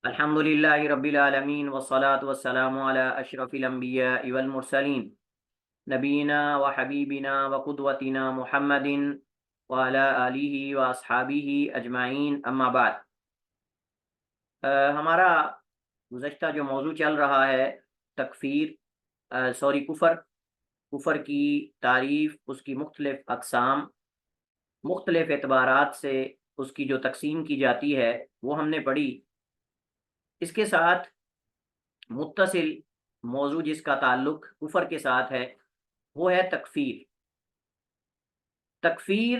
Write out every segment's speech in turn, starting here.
الحمدللہ رب العالمین والصلاة والسلام علی اشرف الانبیاء والمرسلین نبینا و حبیبنا و قدوتنا محمد وعلی آلہ و اصحابہ اجمعین اما بعد۔ ہمارا گزشتہ جو موضوع چل رہا ہے تکفیر کفر کی تعریف، اس کی مختلف اقسام، مختلف اعتبارات سے اس کی جو تقسیم کی جاتی ہے وہ ہم نے پڑھی۔ اس کے ساتھ متصل موضوع جس کا تعلق کفر کے ساتھ ہے وہ ہے تکفیر۔ تکفیر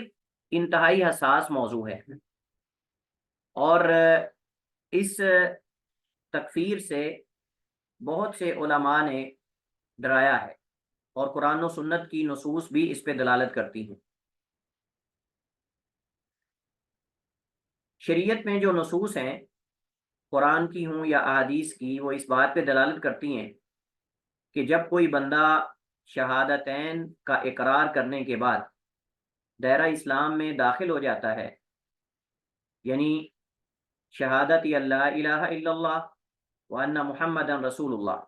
انتہائی حساس موضوع ہے اور اس تکفیر سے بہت سے علماء نے ڈرایا ہے اور قرآن و سنت کی نصوص بھی اس پہ دلالت کرتی ہیں۔ شریعت میں جو نصوص ہیں، قرآن کی ہوں یا احادیث کی، وہ اس بات پہ دلالت کرتی ہیں کہ جب کوئی بندہ شہادتین کا اقرار کرنے کے بعد دائرہ اسلام میں داخل ہو جاتا ہے، یعنی شہادت اللہ الہ الا اللہ وان محمد رسول اللہ،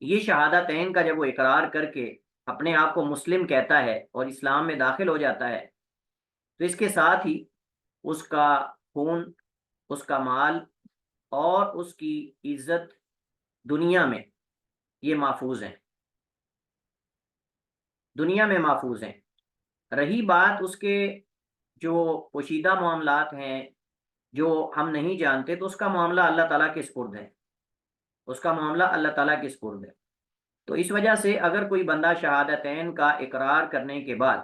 یہ شہادتین کا جب وہ اقرار کر کے اپنے آپ کو مسلم کہتا ہے اور اسلام میں داخل ہو جاتا ہے، تو اس کے ساتھ ہی اس کا خون، اس کا مال اور اس کی عزت دنیا میں یہ محفوظ ہیں، دنیا میں محفوظ ہیں۔ رہی بات اس کے جو پوشیدہ معاملات ہیں جو ہم نہیں جانتے، تو اس کا معاملہ اللہ تعالیٰ کے سپرد ہے، اس کا معاملہ اللہ تعالیٰ کے سپرد ہے۔ تو اس وجہ سے اگر کوئی بندہ شہادتین کا اقرار کرنے کے بعد،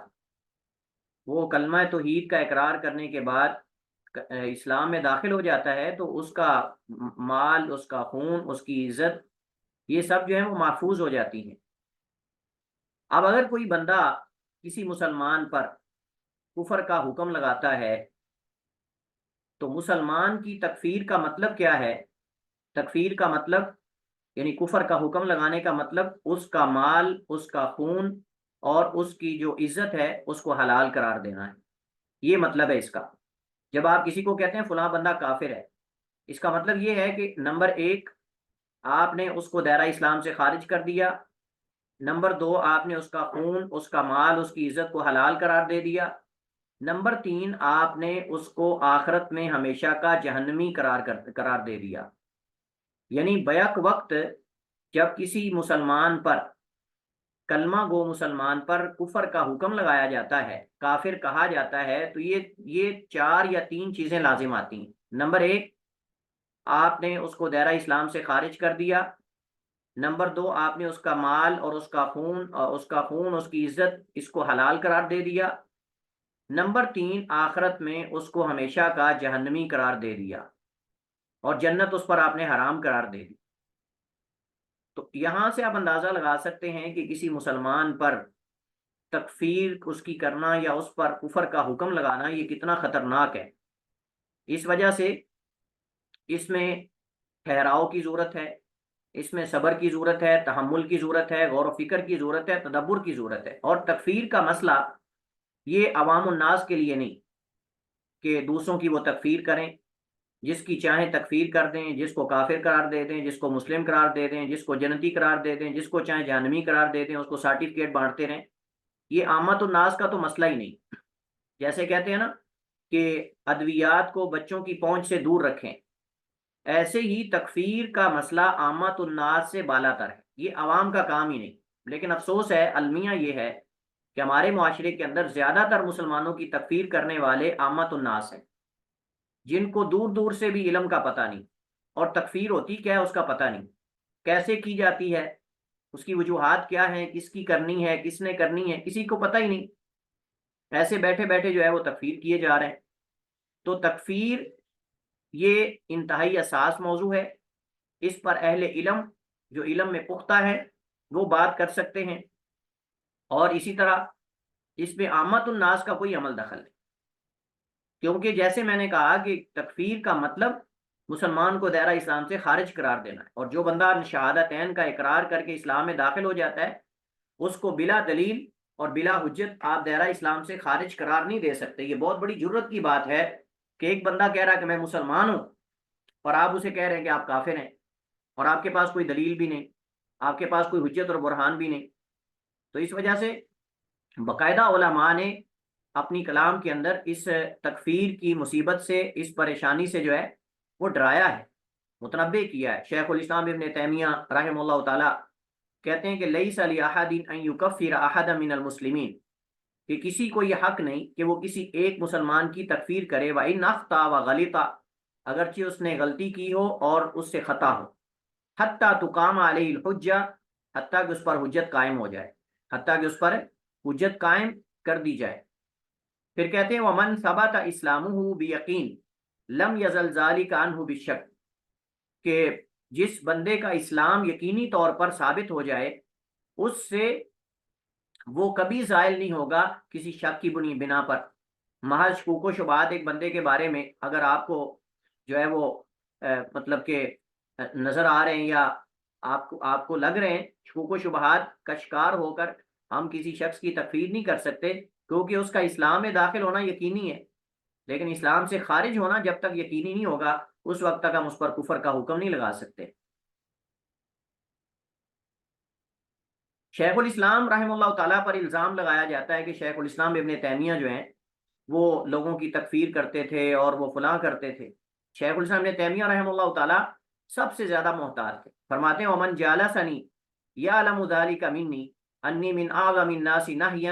وہ کلمہ توحید کا اقرار کرنے کے بعد اسلام میں داخل ہو جاتا ہے، تو اس کا مال، اس کا خون، اس کی عزت، یہ سب جو ہے وہ محفوظ ہو جاتی ہیں۔ اب اگر کوئی بندہ کسی مسلمان پر کفر کا حکم لگاتا ہے تو مسلمان کی تکفیر کا مطلب کیا ہے؟ تکفیر کا مطلب یعنی کفر کا حکم لگانے کا مطلب اس کا مال، اس کا خون اور اس کی جو عزت ہے اس کو حلال قرار دینا ہے، یہ مطلب ہے اس کا۔ جب آپ کسی کو کہتے ہیں فلاں بندہ کافر ہے، اس کا مطلب یہ ہے کہ نمبر ایک، آپ نے اس کو دائرہ اسلام سے خارج کر دیا، نمبر دو، آپ نے اس کا خون، اس کا مال، اس کی عزت کو حلال قرار دے دیا، نمبر تین، آپ نے اس کو آخرت میں ہمیشہ کا جہنمی قرار دے دیا۔ یعنی بیک وقت جب کسی مسلمان پر، کلمہ گو مسلمان پر کفر کا حکم لگایا جاتا ہے، کافر کہا جاتا ہے، تو یہ چار یا تین چیزیں لازم آتی ہیں۔ نمبر ایک، آپ نے اس کو دائرہ اسلام سے خارج کر دیا، نمبر دو، آپ نے اس کا مال اور اس کا خون، اس کی عزت، اس کو حلال قرار دے دیا، نمبر تین، آخرت میں اس کو ہمیشہ کا جہنمی قرار دے دیا اور جنت اس پر آپ نے حرام قرار دے دی۔ تو یہاں سے آپ اندازہ لگا سکتے ہیں کہ کسی مسلمان پر تکفیر اس کی کرنا یا اس پر کفر کا حکم لگانا یہ کتنا خطرناک ہے۔ اس وجہ سے اس میں ٹھہراؤ کی ضرورت ہے، اس میں صبر کی ضرورت ہے، تحمل کی ضرورت ہے، غور و فکر کی ضرورت ہے، تدبر کی ضرورت ہے۔ اور تکفیر کا مسئلہ یہ عوام الناس کے لیے نہیں کہ دوسروں کی وہ تکفیر کریں، جس کی چاہیں تکفیر کر دیں، جس کو کافر قرار دے دیں، جس کو مسلم قرار دے دیں، جس کو جنتی قرار دے دیں، جس کو چاہیں جہنمی قرار دے دیں، اس کو سرٹیفکیٹ بانٹتے رہیں۔ یہ عامت الناس کا تو مسئلہ ہی نہیں۔ جیسے کہتے ہیں نا کہ ادویات کو بچوں کی پہنچ سے دور رکھیں، ایسے ہی تکفیر کا مسئلہ عامت الناس سے بالا تر ہے، یہ عوام کا کام ہی نہیں۔ لیکن افسوس ہے، المیہ یہ ہے کہ ہمارے معاشرے کے اندر زیادہ تر مسلمانوں کی تکفیر کرنے والے عامت الناس ہیں، جن کو دور دور سے بھی علم کا پتہ نہیں، اور تکفیر ہوتی کیا ہے اس کا پتہ نہیں، کیسے کی جاتی ہے، اس کی وجوہات کیا ہیں، کس کی کرنی ہے، کس نے کرنی ہے، کسی کو پتہ ہی نہیں۔ ایسے بیٹھے بیٹھے جو ہے وہ تکفیر کیے جا رہے ہیں۔ تو تکفیر یہ انتہائی حساس موضوع ہے، اس پر اہل علم جو علم میں پختہ ہے وہ بات کر سکتے ہیں، اور اسی طرح اس میں عامت الناس کا کوئی عمل دخل نہیں، کیونکہ جیسے میں نے کہا کہ تکفیر کا مطلب مسلمان کو دائرہ اسلام سے خارج قرار دینا ہے، اور جو بندہ شہادتین کا اقرار کر کے اسلام میں داخل ہو جاتا ہے اس کو بلا دلیل اور بلا حجت آپ دائرہ اسلام سے خارج قرار نہیں دے سکتے۔ یہ بہت بڑی جرت کی بات ہے کہ ایک بندہ کہہ رہا کہ میں مسلمان ہوں اور آپ اسے کہہ رہے ہیں کہ آپ کافر ہیں، اور آپ کے پاس کوئی دلیل بھی نہیں، آپ کے پاس کوئی حجت اور برہان بھی نہیں۔ تو اس وجہ سے باقاعدہ علماء نے اپنی کلام کے اندر اس تکفیر کی مصیبت سے، اس پریشانی سے جو ہے وہ ڈرایا ہے، متنبع کیا ہے۔ شیخ الاسلام ابن تیمیہ رحمہ اللہ تعالی کہتے ہیں کہ لیس لأحد ان یکفر احد من المسلمین، کہ کسی کو یہ حق نہیں کہ وہ کسی ایک مسلمان کی تکفیر کرے، وَإِنْ أَخْطَأَ وَغَلِطَ، اگرچہ اس نے غلطی کی ہو اور اس سے خطا ہو، حتیٰ تقام علیہ الحجہ، حتیٰ کہ اس پر حجت قائم ہو جائے، حتیٰ کہ اس پر حجت قائم کر دی جائے۔ پھر کہتے ہیں وَمَنْ ثَبَتَ إِسْلَامُهُ بِيَقِينٍ لَمْ يَزَلْ ذَلِكَ عَنْهُ بِالشَّكِّ، کہ جس بندے کا اسلام یقینی طور پر ثابت ہو جائے، اس سے وہ کبھی زائل نہیں ہوگا کسی شک کی بنا پر۔ محض شکوک و شبہات ایک بندے کے بارے میں اگر آپ کو جو ہے وہ مطلب کہ نظر آ رہے ہیں، یا آپ کو لگ رہے ہیں، شکوک و شبہات کا شکار ہو کر ہم کسی شخص کی تکفیر نہیں کر سکتے، کیونکہ اس کا اسلام میں داخل ہونا یقینی ہے، لیکن اسلام سے خارج ہونا جب تک یقینی نہیں ہوگا اس وقت تک ہم اس پر کفر کا حکم نہیں لگا سکتے۔ شیخ الاسلام رحمہ اللہ تعالیٰ پر الزام لگایا جاتا ہے کہ شیخ الاسلام ابن تیمیہ جو ہیں وہ لوگوں کی تکفیر کرتے تھے اور وہ فلاں کرتے تھے۔ شیخ الاسلام ابن تیمیہ رحمہ اللہ تعالیٰ سب سے زیادہ محتاط تھے۔ فرماتے ہیں ومن جالسنی یعلم ذلک منی انی من اعظم الناس نہیا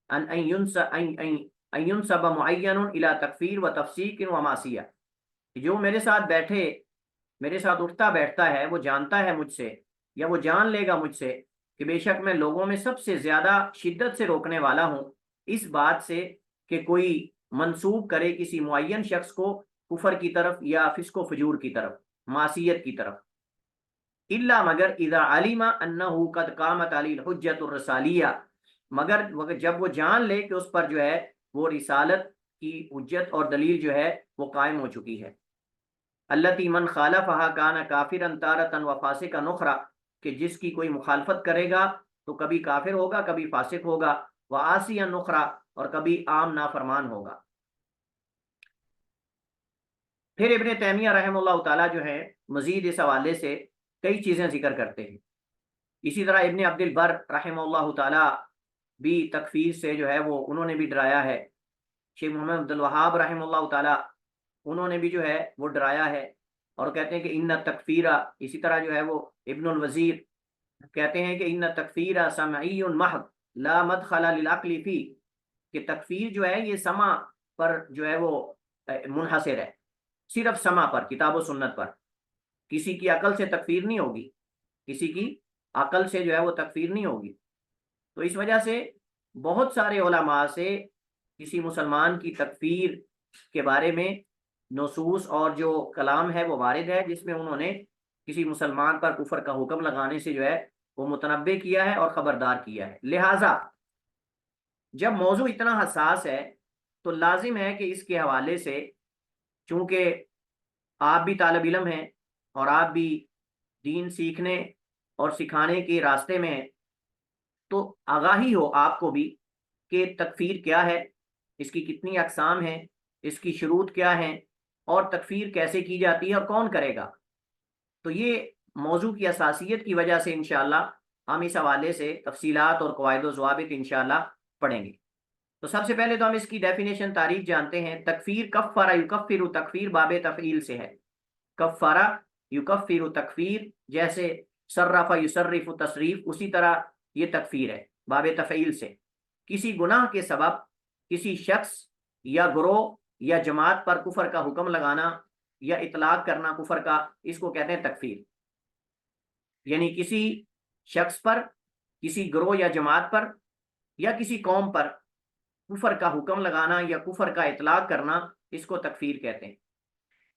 ان ینسب معین الی تکفیر و تفسیق و معصیہ، جو میرے ساتھ بیٹھے، میرے ساتھ اٹھتا بیٹھتا ہے، وہ جانتا ہے مجھ سے، یا وہ جان لے گا مجھ سے کہ بے شک میں لوگوں میں سب سے زیادہ شدت سے روکنے والا ہوں اس بات سے کہ کوئی منسوب کرے کسی معین شخص کو کفر کی طرف یا فسق و فجور کی طرف، معصیت کی طرف، الا مگر اذا علم انہ قد قامت علی الحجت الرسالیہ، مگر جب وہ جان لے کہ اس پر جو ہے وہ رسالت کی حجت اور دلیل جو ہے وہ قائم ہو چکی ہے۔ التی من خالفها کان کافرا تارۃ و فاسقا اخری، کہ جس کی کوئی مخالفت کرے گا تو کبھی کافر ہوگا، کبھی فاسق ہوگا، وعاصیا اخری، اور کبھی عام نافرمان ہوگا۔ پھر ابن تیمیہ رحمہ اللہ تعالیٰ جو ہے مزید اس حوالے سے کئی چیزیں ذکر کرتے ہیں۔ اسی طرح ابن عبد البر رحمہ اللہ تعالیٰ بھی تکفیر سے جو ہے وہ انہوں نے بھی ڈرایا ہے۔ شیخ محمد عبد الوہاب رحمہ اللہ تعالیٰ انہوں نے بھی جو ہے وہ ڈرایا ہے، اور کہتے ہیں کہ ان تکفیرہ، اسی طرح جو ہے وہ ابن الوزیر کہتے ہیں کہ ان تکفیرہ سمعی محض لا مدخل للعقل فی، کہ تکفیر جو ہے یہ سمع پر جو ہے وہ منحصر ہے، صرف سمع پر، کتاب و سنت پر، کسی کی عقل سے تکفیر نہیں ہوگی، کسی کی عقل سے جو ہے وہ تکفیر نہیں ہوگی۔ تو اس وجہ سے بہت سارے علماء سے کسی مسلمان کی تکفیر کے بارے میں نصوص اور جو کلام ہے وہ وارد ہے، جس میں انہوں نے کسی مسلمان پر کفر کا حکم لگانے سے جو ہے وہ متنبع کیا ہے اور خبردار کیا ہے۔ لہٰذا جب موضوع اتنا حساس ہے تو لازم ہے کہ اس کے حوالے سے، چونکہ آپ بھی طالب علم ہیں اور آپ بھی دین سیکھنے اور سکھانے کے راستے میں ہیں، تو آگاہی ہو آپ کو بھی کہ تکفیر کیا ہے، اس کی کتنی اقسام ہیں، اس کی شروط کیا ہیں، اور تکفیر کیسے کی جاتی ہے اور کون کرے گا۔ تو یہ موضوع کی اساسیت کی وجہ سے انشاءاللہ ہم اس حوالے سے تفصیلات اور قواعد و ضوابط انشاءاللہ پڑھیں گے۔ تو سب سے پہلے تو ہم اس کی ڈیفینیشن، تعریف جانتے ہیں۔ تکفیر کفر یکفر، تکفیر باب تفعیل سے ہے۔ کفر یکفر تکفیر، جیسے صرف یصرف تصریف، اسی طرح یہ تکفیر ہے باب تفعیل سے۔ کسی گناہ کے سبب کسی شخص یا گروہ یا جماعت پر کفر کا حکم لگانا یا اطلاق کرنا کفر کا، اس کو کہتے ہیں تکفیر۔ یعنی کسی شخص پر، کسی گروہ یا جماعت پر یا کسی قوم پر کفر کا حکم لگانا یا کفر کا اطلاق کرنا، اس کو تکفیر کہتے ہیں۔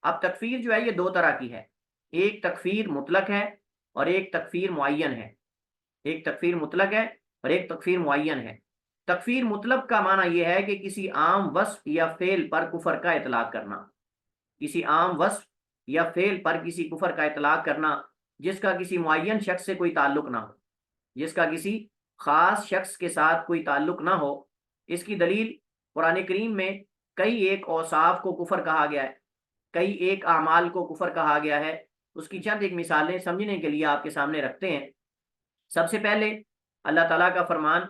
اب تکفیر جو ہے یہ دو طرح کی ہے، ایک تکفیر مطلق ہے اور ایک تکفیر معین ہے۔ ایک تکفیر مطلق ہے اور ایک تکفیر معین ہے۔ تکفیر مطلق کا معنی یہ ہے کہ کسی عام وصف یا فعل پر کفر کا اطلاق کرنا، کسی عام وصف یا فعل پر کسی کفر کا اطلاق کرنا جس کا کسی معین شخص سے کوئی تعلق نہ ہو، جس کا کسی خاص شخص کے ساتھ کوئی تعلق نہ ہو۔ اس کی دلیل قرآن کریم میں کئی ایک اوصاف کو کفر کہا گیا ہے، کئی ایک اعمال کو کفر کہا گیا ہے، اس کی چند ایک مثالیں سمجھنے کے لیے آپ کے سامنے رکھتے ہیں۔ سب سے پہلے اللہ تعالیٰ کا فرمان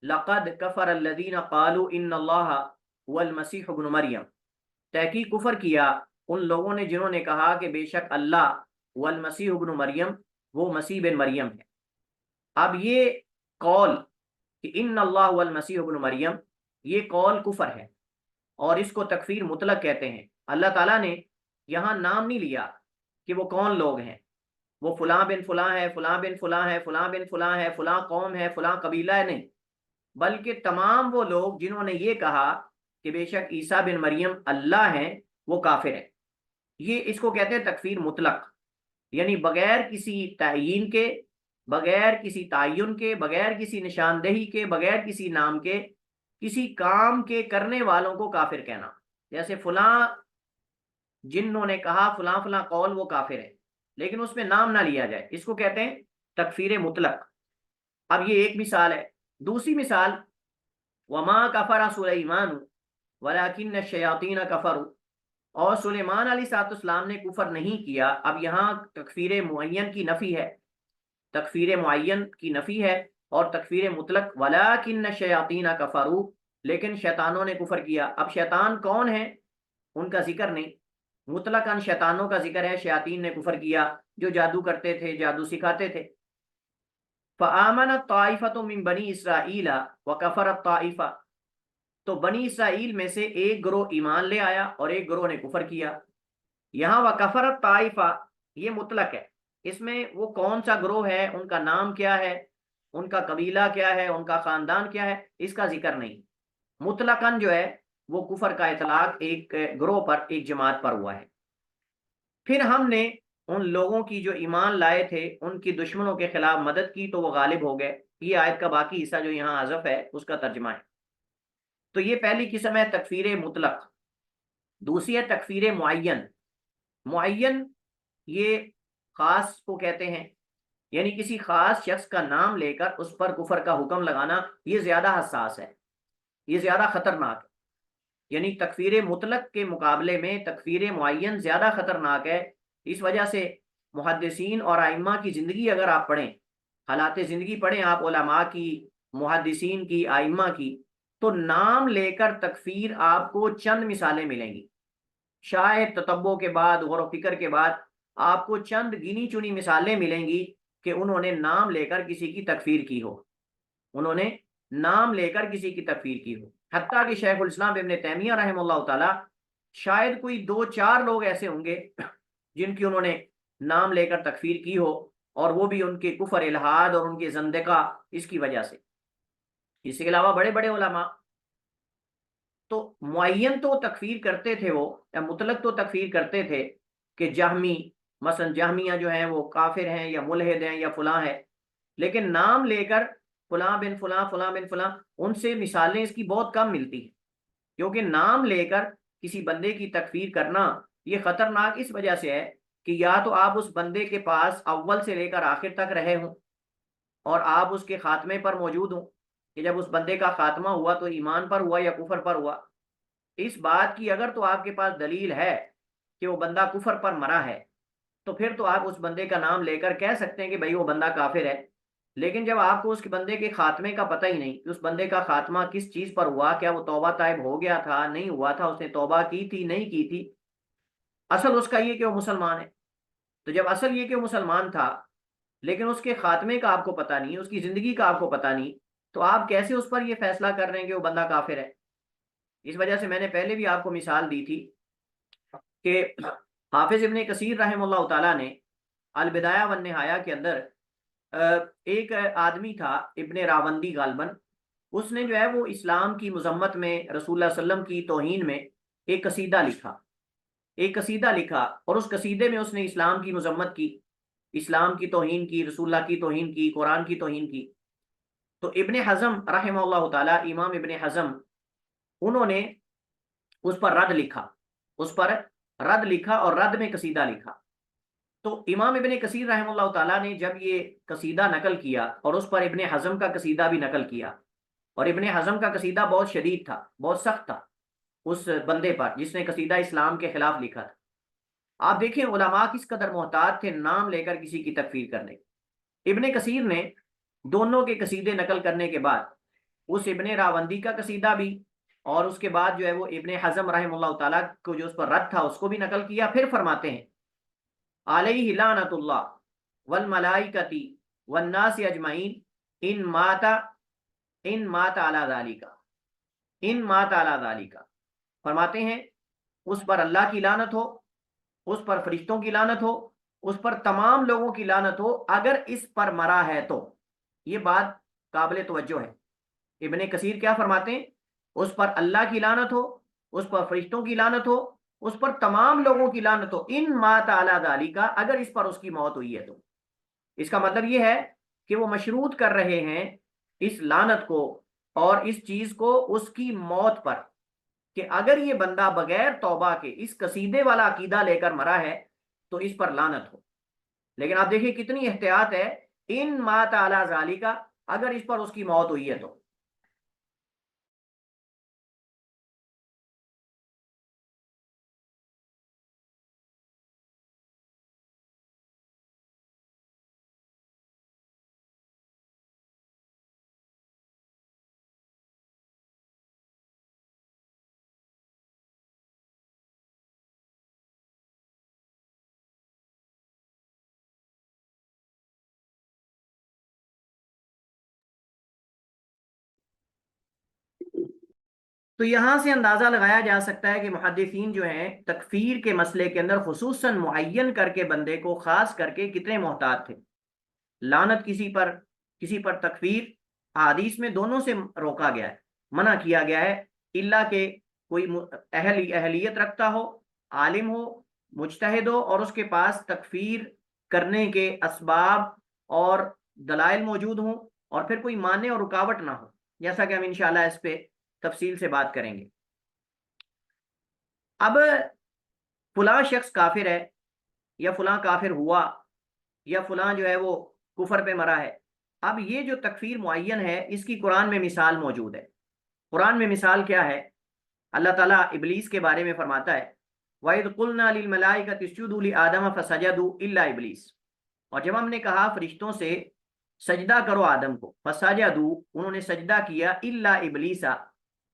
لقد کفر الذین قالوا ان اللہ هو المسیح ابن مریم، تحقیق کفر کیا ان لوگوں نے جنہوں نے کہا کہ بے شک اللہ هو المسیح ابن مریم، وہ مسیح بن مریم ہے۔ اب یہ قول کہ ان اللہ هو المسیح ابن مریم، یہ قول کفر ہے اور اس کو تکفیر مطلق کہتے ہیں۔ اللہ تعالیٰ نے یہاں نام نہیں لیا کہ وہ کون لوگ ہیں، وہ فلاں بن فلاں ہے، فلاں بن فلاں ہے، فلاں بن فلاں ہے، فلاں قوم ہے، فلاں قبیلہ ہے، نہیں، بلکہ تمام وہ لوگ جنہوں نے یہ کہا کہ بے شک عیسیٰ بن مریم اللہ ہیں، وہ کافر ہیں۔ یہ اس کو کہتے ہیں تکفیر مطلق، یعنی بغیر کسی تعیین کے، بغیر کسی تعین کے، بغیر کسی نشاندہی کے، بغیر کسی نام کے، کسی کام کے کرنے والوں کو کافر کہنا۔ جیسے فلاں جنہوں نے کہا فلاں فلاں قول، وہ کافر ہے، لیکن اس میں نام نہ لیا جائے، اس کو کہتے ہیں تکفیر مطلق۔ اب یہ ایک مثال ہے۔ دوسری مثال وما کفر سلیمان ولکن الشیاطین کفروا، اور سلیمان علیہ السلام نے کفر نہیں کیا۔ اب یہاں تکفیر معین کی نفی ہے، تکفیر معین کی نفی ہے، اور تکفیر مطلق ولکن الشیاطین کفروا، لیکن شیطانوں نے کفر کیا۔ اب شیطان کون ہیں ان کا ذکر نہیں، مطلقاً شیطانوں کا ذکر ہے، شیاطین نے کفر کیا جو جادو کرتے تھے، جادو سکھاتے تھے۔ فآمنت طائفۃ من بنی اسرائیل وکفرت طائفہ، تو بنی اسرائیل میں سے ایک گروہ ایمان لے آیا اور ایک گروہ نے کفر کیا۔ یہاں وکفرت طائفہ یہ مطلق ہے، اس میں وہ کون سا گروہ ہے، ان کا نام کیا ہے، ان کا قبیلہ کیا ہے، ان کا خاندان کیا ہے، اس کا ذکر نہیں۔ مطلقاً جو ہے وہ کفر کا اطلاق ایک گروہ پر، ایک جماعت پر ہوا ہے۔ پھر ہم نے ان لوگوں کی جو ایمان لائے تھے ان کی دشمنوں کے خلاف مدد کی تو وہ غالب ہو گئے۔ یہ آیت کا باقی حصہ جو یہاں حذف ہے اس کا ترجمہ ہے۔ تو یہ پہلی قسم ہے تکفیر مطلق۔ دوسری ہے تکفیر معین۔ معین یہ خاص کو کہتے ہیں، یعنی کسی خاص شخص کا نام لے کر اس پر کفر کا حکم لگانا، یہ زیادہ حساس ہے، یہ زیادہ خطرناک ہے۔ یعنی تکفیر مطلق کے مقابلے میں تکفیر معین زیادہ خطرناک ہے۔ اس وجہ سے محدثین اور ائمہ کی زندگی اگر آپ پڑھیں، حالات زندگی پڑھیں آپ علماء کی، محدثین کی، ائمہ کی، تو نام لے کر تکفیر آپ کو چند مثالیں ملیں گی۔ شاید تتبع کے بعد، غور و فکر کے بعد آپ کو چند گنی چنی مثالیں ملیں گی کہ انہوں نے نام لے کر کسی کی تکفیر کی ہو، انہوں نے نام لے کر کسی کی تکفیر کی ہو۔ حتیٰ کہ شیخ الاسلام ابن تیمیہ رحمہ اللہ تعالی، شاید کوئی 2-4 لوگ ایسے ہوں گے جن کی انہوں نے نام لے کر تکفیر کی ہو، اور وہ بھی ان کے کفر الہاد اور ان کے زندقہ اس کی وجہ سے۔ اس کے علاوہ بڑے بڑے علماء تو معین تو تکفیر کرتے تھے، وہ یا مطلق تو تکفیر کرتے تھے کہ جہمی، مثلا جہمیہ جو ہیں وہ کافر ہیں یا ملحد ہیں یا فلاں ہیں، لیکن نام لے کر فلاں بن فلاں، فلاں بن فلاں، ان سے مثالیں اس کی بہت کم ملتی ہیں، کیونکہ نام لے کر کسی بندے کی تکفیر کرنا یہ خطرناک اس وجہ سے ہے کہ یا تو آپ اس بندے کے پاس اول سے لے کر آخر تک رہے ہوں اور آپ اس کے خاتمے پر موجود ہوں کہ جب اس بندے کا خاتمہ ہوا تو ایمان پر ہوا یا کفر پر ہوا۔ اس بات کی اگر تو آپ کے پاس دلیل ہے کہ وہ بندہ کفر پر مرا ہے تو پھر تو آپ اس بندے کا نام لے کر کہہ سکتے ہیں کہ بھائی وہ بندہ کافر ہے۔ لیکن جب آپ کو اس کے بندے کے خاتمے کا پتہ ہی نہیں کہ اس بندے کا خاتمہ کس چیز پر ہوا، کیا وہ توبہ طائب ہو گیا تھا، نہیں ہوا تھا، اس نے توبہ کی تھی، نہیں کی تھی، اصل اس کا یہ کہ وہ مسلمان ہے، تو جب اصل یہ کہ وہ مسلمان تھا لیکن اس کے خاتمے کا آپ کو پتہ نہیں، اس کی زندگی کا آپ کو پتہ نہیں، تو آپ کیسے اس پر یہ فیصلہ کر رہے ہیں کہ وہ بندہ کافر ہے؟ اس وجہ سے میں نے پہلے بھی آپ کو مثال دی تھی کہ حافظ ابن کثیر رحمہ اللہ تعالیٰ نے البدایہ والنہایہ کے اندر ایک آدمی تھا ابن راوندی غالباً، اس نے جو ہے وہ اسلام کی مذمت میں، رسول اللہ صلی اللہ علیہ وسلم کی توہین میں ایک قصیدہ لکھا، ایک قصیدہ لکھا، اور اس قصیدے میں اس نے اسلام کی مذمت کی، اسلام کی توہین کی، رسول اللہ کی توہین کی، قرآن کی توہین کی۔ تو ابن حزم رحمہ اللہ تعالیٰ، امام ابن حزم، انہوں نے اس پر رد لکھا، اس پر رد لکھا اور رد میں قصیدہ لکھا۔ تو امام ابن کثیر رحمہ اللہ تعالیٰ نے جب یہ قصیدہ نقل کیا اور اس پر ابن حزم کا قصیدہ بھی نقل کیا، اور ابن حزم کا قصیدہ بہت شدید تھا، بہت سخت تھا اس بندے پر جس نے قصیدہ اسلام کے خلاف لکھا تھا، آپ دیکھیں علماء کس قدر محتاط تھے نام لے کر کسی کی تکفیر کرنے. ابن کثیر نے دونوں کے قصیدے نقل کرنے کے بعد اس ابن راوندی کا قصیدہ بھی اور اس کے بعد جو ہے وہ ابن حزم رحم اللہ تعالیٰ کو جو اس پر رد تھا اس کو بھی نقل کیا. پھر فرماتے ہیں علیہ لعنت اللہ والملائکۃ والناس اجمعین ان مات علی ذالک، ان مات علی ذالک. فرماتے ہیں اس پر اللہ کی لعنت ہو، اس پر فرشتوں کی لعنت ہو، اس پر تمام لوگوں کی لعنت ہو اگر اس پر مرا ہے تو. یہ بات قابل توجہ ہے. ابن کثیر کیا فرماتے ہیں؟ اس پر اللہ کی لعنت ہو، اس پر فرشتوں کی لعنت ہو، اس پر تمام لوگوں کی لعنت ہو، ان مات علی ذالک، اگر اس پر اس کی موت ہوئی ہے تو. اس کا مطلب یہ ہے کہ وہ مشروط کر رہے ہیں اس لعنت کو اور اس چیز کو اس کی موت پر، کہ اگر یہ بندہ بغیر توبہ کے اس قصیدے والا عقیدہ لے کر مرا ہے تو اس پر لعنت ہو. لیکن آپ دیکھیں کتنی احتیاط ہے، ان مات علی ذالک، اگر اس پر اس کی موت ہوئی ہے تو. تو یہاں سے اندازہ لگایا جا سکتا ہے کہ محدثین جو ہیں تکفیر کے مسئلے کے اندر خصوصاً معین کر کے بندے کو خاص کر کے کتنے محتاط تھے. لعنت کسی پر تکفیر حدیث میں دونوں سے روکا گیا ہے، منع کیا گیا ہے، الا کہ کوئی اہلیت رکھتا ہو، عالم ہو، مجتہد ہو اور اس کے پاس تکفیر کرنے کے اسباب اور دلائل موجود ہوں اور پھر کوئی مانع اور رکاوٹ نہ ہو، جیسا کہ ہم انشاءاللہ اس پہ تفصیل سے بات کریں گے. اب فلاں شخص کافر ہے یا فلاں کافر ہوا یا فلاں جو ہے وہ کفر پہ مرا ہے. اب یہ جو تکفیر معین ہے اس کی قرآن میں مثال موجود ہے. قرآن میں مثال کیا ہے؟ اللہ تعالیٰ ابلیس کے بارے میں فرماتا ہے وَإِذْ قُلْنَا لِلْمَلَائِكَةِ اسْجُدُوا لِآدَمَ فَسَجَدُوا إِلَّا إِبْلِيسَ. اور جب ہم نے کہا فرشتوں سے سجدہ کرو آدم کو، فَسَجَدُوا، انہوں نے سجدہ کیا، إِلَّا إِبْلِيسَ،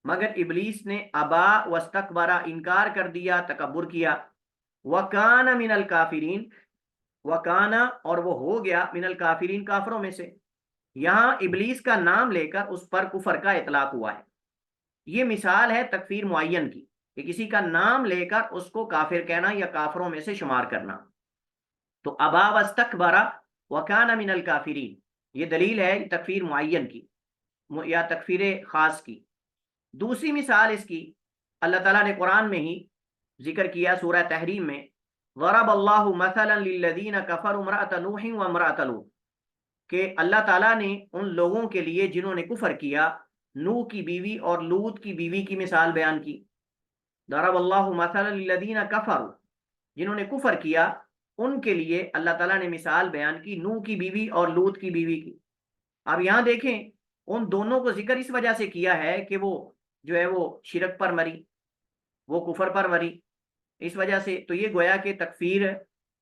مگر ابلیس نے ابا واستکبر، انکار کر دیا، تکبر کیا، وَكَانَ مِنَ الْكَافِرِينَ، وَكَانَ، اور وہ ہو گیا، من الکافرین، کافروں میں سے. یہاں ابلیس کا نام لے کر اس پر کفر کا اطلاق ہوا ہے. یہ مثال ہے تکفیر معین کی کہ کسی کا نام لے کر اس کو کافر کہنا یا کافروں میں سے شمار کرنا. تو ابا واستکبر وکان من الکافرین، یہ دلیل ہے تکفیر معین کی یا تکفیر خاص کی. دوسری مثال اس کی اللہ تعالیٰ نے قرآن میں ہی ذکر کیا سورہ تحریم میں، ضرب اللہ مثلا للذین کفروا امرأۃ نوح و امرأۃ لوط، کہ اللہ تعالیٰ نے ان لوگوں کے لیے جنہوں نے کفر کیا نوح کی بیوی اور لوط کی بیوی کی مثال بیان کی. ضرب اللہ مثلا للذین کفروا، جنہوں نے کفر کیا ان کے لیے اللہ تعالیٰ نے مثال بیان کی نوح کی بیوی اور لوط کی بیوی کی. اب یہاں دیکھیں ان دونوں کو ذکر اس وجہ سے کیا ہے کہ وہ جو ہے وہ شرک پر مری، وہ کفر پر مری، اس وجہ سے. تو یہ گویا کہ تکفیر،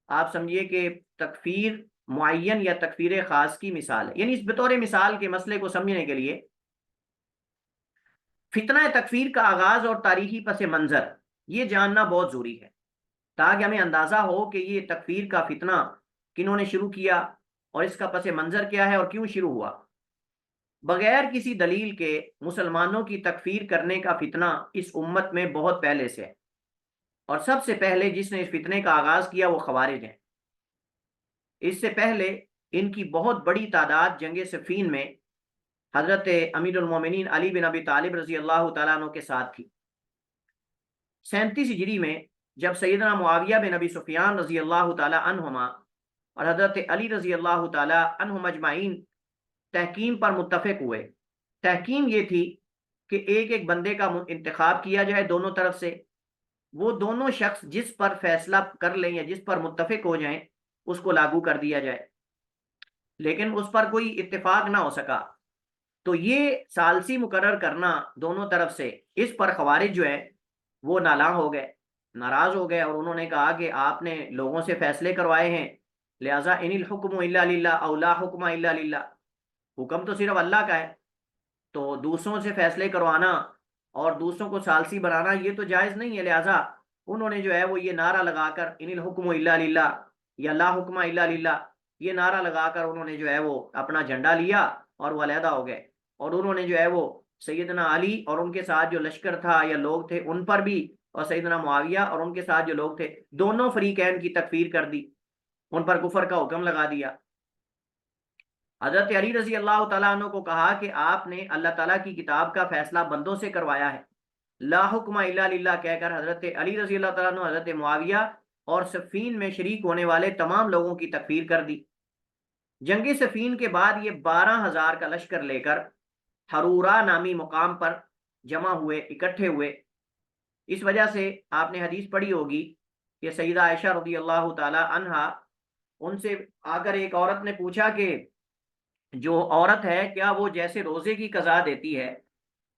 آپ سمجھیے کہ تکفیر معین یا تکفیر خاص کی مثال ہے. یعنی اس بطور مثال کے مسئلے کو سمجھنے کے لیے فتنہ تکفیر کا آغاز اور تاریخی پس منظر یہ جاننا بہت ضروری ہے تاکہ ہمیں اندازہ ہو کہ یہ تکفیر کا فتنہ کنہوں نے شروع کیا اور اس کا پس منظر کیا ہے اور کیوں شروع ہوا. بغیر کسی دلیل کے مسلمانوں کی تکفیر کرنے کا فتنہ اس امت میں بہت پہلے سے ہے، اور سب سے پہلے جس نے اس فتنے کا آغاز کیا وہ خوارج ہیں. اس سے پہلے ان کی بہت بڑی تعداد جنگ صفین میں حضرت امیر المومنین علی بن ابی طالب رضی اللہ تعالیٰ عنہ کے ساتھ تھی. 37 ہجری میں جب سیدنا معاویہ بن ابی سفیان رضی اللہ تعالیٰ عنہما اور حضرت علی رضی اللہ تعالیٰ عنہم اجمعین تحکیم پر متفق ہوئے. تحکیم یہ تھی کہ ایک ایک بندے کا انتخاب کیا جائے دونوں طرف سے، وہ دونوں شخص جس پر فیصلہ کر لیں یا جس پر متفق ہو جائیں اس کو لاگو کر دیا جائے. لیکن اس پر کوئی اتفاق نہ ہو سکا تو یہ ثالثی مقرر کرنا دونوں طرف سے، اس پر خوارج جو ہے وہ نالاں ہو گئے. ناراض ہو گئے اور انہوں نے کہا کہ آپ نے لوگوں سے فیصلے کروائے ہیں، لہٰذا ان الحکم الا للہ او لا حکم الا للہ، حکم تو صرف اللہ کا ہے، تو دوسروں سے فیصلے کروانا اور دوسروں کو ثالثی بنانا یہ تو جائز نہیں ہے، لہٰذا انہوں نے جو ہے وہ یہ نعرہ لگا کر ان الحکم الا للہ یا لا حکم الا للہ، یہ نعرہ لگا کر انہوں نے جو ہے وہ اپنا جھنڈا لیا اور وہ علیحدہ ہو گئے، اور انہوں نے جو ہے وہ سیدنا علی اور ان کے ساتھ جو لشکر تھا یا لوگ تھے ان پر بھی، اور سیدنا معاویہ اور ان کے ساتھ جو لوگ تھے، دونوں فریقین کی تکفیر کر دی، ان پر کفر کا حکم لگا دیا۔ حضرت علی رضی اللہ تعالیٰ عنہ کو کہا کہ آپ نے اللہ تعالیٰ کی کتاب کا فیصلہ بندوں سے کروایا ہے، لا حکم الا للہ کہہ کر حضرت علی رضی اللہ تعالیٰ عنہ حضرت معاویہ اور صفین میں شریک ہونے والے تمام لوگوں کی تکفیر کر دی۔ جنگ صفین کے بعد یہ 12,000 کا لشکر لے کر حرورہ نامی مقام پر جمع ہوئے، اکٹھے ہوئے۔ اس وجہ سے آپ نے حدیث پڑھی ہوگی کہ سیدہ عائشہ رضی اللہ تعالی عنہا، ان سے آ کر ایک عورت نے پوچھا کہ جو عورت ہے کیا وہ جیسے روزے کی قضا دیتی ہے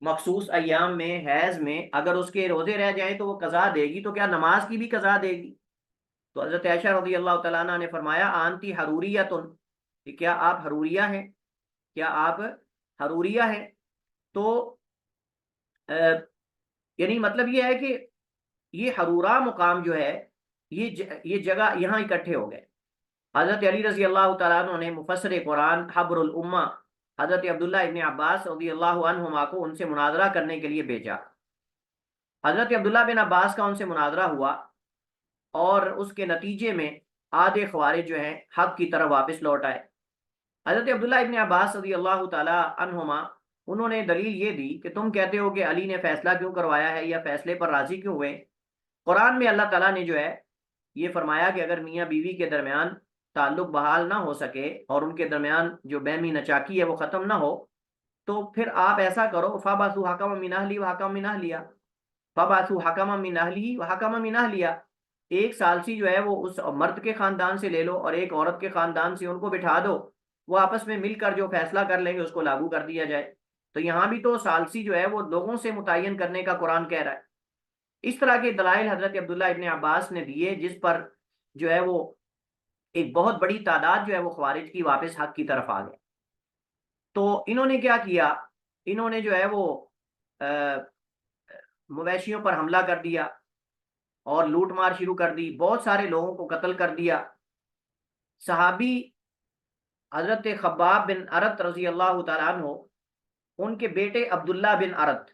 مخصوص ایام میں حیض میں، اگر اس کے روزے رہ جائیں تو وہ قضا دے گی، تو کیا نماز کی بھی قضا دے گی؟ تو حضرت عائشہ رضی اللہ تعالیٰ عنہ نے فرمایا آنتی حروریتن، کہ کیا آپ حروریہ ہیں، کیا آپ حروریہ ہیں؟ تو یعنی مطلب یہ ہے کہ یہ حرورہ مقام جو ہے یہ جگہ یہاں اکٹھے ہو گئے۔ حضرت علی رضی اللہ تعالیٰ عنہ نے مفسر قرآن حبر الامہ حضرت عبداللہ ابن عباس رضی اللہ عنہما کو ان سے مناظرہ کرنے کے لیے بھیجا۔ حضرت عبداللہ بن عباس کا ان سے مناظرہ ہوا اور اس کے نتیجے میں آدھے خوارج جو ہیں حق کی طرف واپس لوٹ آئے۔ حضرت عبداللہ ابن عباس رضی اللہ تعالیٰ عنہما انہوں نے دلیل یہ دی کہ تم کہتے ہو کہ علی نے فیصلہ کیوں کروایا ہے یا فیصلے پر راضی کیوں ہوئے؟ قرآن میں اللہ تعالیٰ نے جو ہے یہ فرمایا کہ اگر میاں بیوی کے درمیان تعلق بحال نہ ہو سکے اور ان کے درمیان جو بہمی نچاکی ہے وہ ختم نہ ہو، تو پھر آپ ایسا کرو فَبَعْثُوا حَكَمًا مِنْ أَهْلِهِ وَحَكَمًا مِنْ أَهْلِهَا، فَبَعْثُوا حَكَمًا مِنْ أَهْلِهِ وَحَكَمًا مِنْ أَهْلِهَا، ایک ثالثی جو ہے وہ اس مرد کے خاندان سے لے لو اور ایک عورت کے خاندان سے، ان کو بٹھا دو، وہ آپس میں مل کر جو فیصلہ کر لیں گے اس کو لاگو کر دیا جائے۔ تو یہاں بھی تو ثالثی جو ہے وہ لوگوں سے متعین کرنے کا قرآن کہہ رہا ہے۔ اس طرح کے دلائل حضرت عبداللہ ابن عباس نے دیے، جس پر جو ہے وہ ایک بہت بڑی تعداد جو ہے وہ خوارج کی واپس حق کی طرف آ گئے۔ تو انہوں نے کیا کیا، انہوں نے جو ہے وہ مویشیوں پر حملہ کر دیا اور لوٹ مار شروع کر دی، بہت سارے لوگوں کو قتل کر دیا۔ صحابی حضرت خباب بن ارت رضی اللہ تعالیٰ عنہ، ان کے بیٹے عبداللہ بن ارت،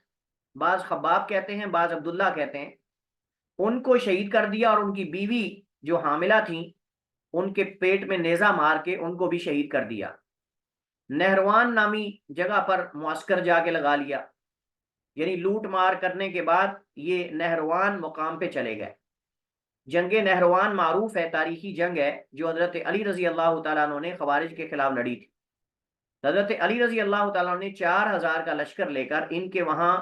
بعض خباب کہتے ہیں بعض عبداللہ کہتے ہیں، ان کو شہید کر دیا، اور ان کی بیوی جو حاملہ تھیں ان کے پیٹ میں نیزہ مار کے ان کو بھی شہید کر دیا۔ نہروان نامی جگہ پر معسکر جا کے لگا لیا، یعنی لوٹ مار کرنے کے بعد یہ نہروان مقام پہ چلے گئے۔ جنگ نہروان معروف ہے، تاریخی جنگ ہے جو حضرت علی رضی اللہ تعالیٰ عنہ نے خوارج کے خلاف لڑی تھی۔ حضرت علی رضی اللہ تعالیٰ عنہ نے 4,000 کا لشکر لے کر ان کے وہاں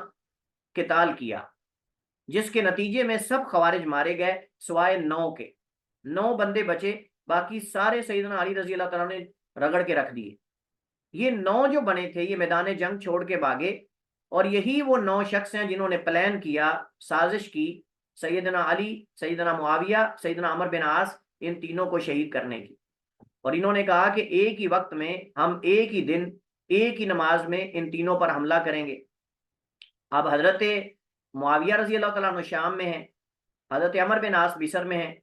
قتال کیا، جس کے نتیجے میں سب خوارج مارے گئے سوائے 9 کے، 9 بندے بچے، باقی سارے سیدنا علی رضی اللہ تعالیٰ نے رگڑ کے رکھ دیے۔ یہ 9 جو بنے تھے یہ میدان جنگ چھوڑ کے بھاگے، اور یہی وہ 9 شخص ہیں جنہوں نے پلان کیا، سازش کی سیدنا علی، سیدنا معاویہ، سیدنا عمر بن عاص، ان تینوں کو شہید کرنے کی۔ اور انہوں نے کہا کہ ایک ہی وقت میں ہم ایک ہی دن ایک ہی نماز میں ان تینوں پر حملہ کریں گے۔ اب حضرت معاویہ رضی اللہ تعالیٰ عنہ شام میں ہیں، حضرت عمر بن عاص مصر میں ہیں،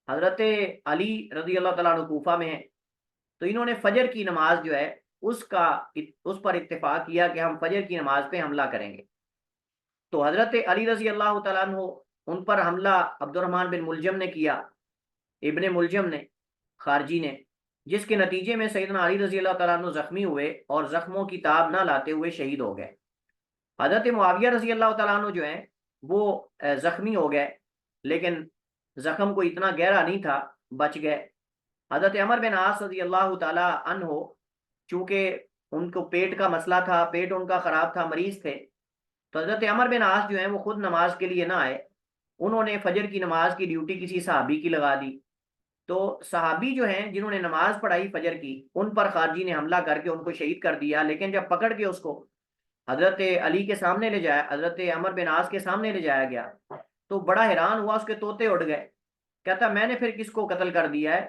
حضرت علی رضی اللہ تعالیٰ عنہ کوفہ میں ہیں۔ تو انہوں نے فجر کی نماز جو ہے اس پر اتفاق کیا کہ ہم فجر کی نماز پہ حملہ کریں گے۔ تو حضرت علی رضی اللہ تعالیٰ عنہ ان پر حملہ عبد الرحمن بن ملجم نے کیا، ابن ملجم نے، خارجی نے، جس کے نتیجے میں سیدنا علی رضی اللہ تعالیٰ عنہ زخمی ہوئے اور زخموں کی تاب نہ لاتے ہوئے شہید ہو گئے۔ حضرت معاویہ رضی اللہ تعالیٰ عنہ جو ہیں وہ زخمی ہو گئے، لیکن زخم کو اتنا گہرا نہیں تھا، بچ گئے۔ حضرت عمر بن عاص رضی اللہ تعالیٰ عنہ، چونکہ ان کو پیٹ کا مسئلہ تھا، پیٹ ان کا خراب تھا، مریض تھے، تو حضرت عمر بن عاص جو ہیں وہ خود نماز کے لیے نہ آئے، انہوں نے فجر کی نماز کی ڈیوٹی کسی صحابی کی لگا دی۔ تو صحابی جو ہیں جنہوں نے نماز پڑھائی فجر کی، ان پر خارجی نے حملہ کر کے ان کو شہید کر دیا، لیکن جب پکڑ کے اس کو حضرت علی کے سامنے لے جایا، حضرت عمر بن عاص کے سامنے لے جایا گیا، تو بڑا حیران ہوا، اس کے طوطے اڑ گئے، کہتا میں نے پھر کس کو قتل کر دیا ہے؟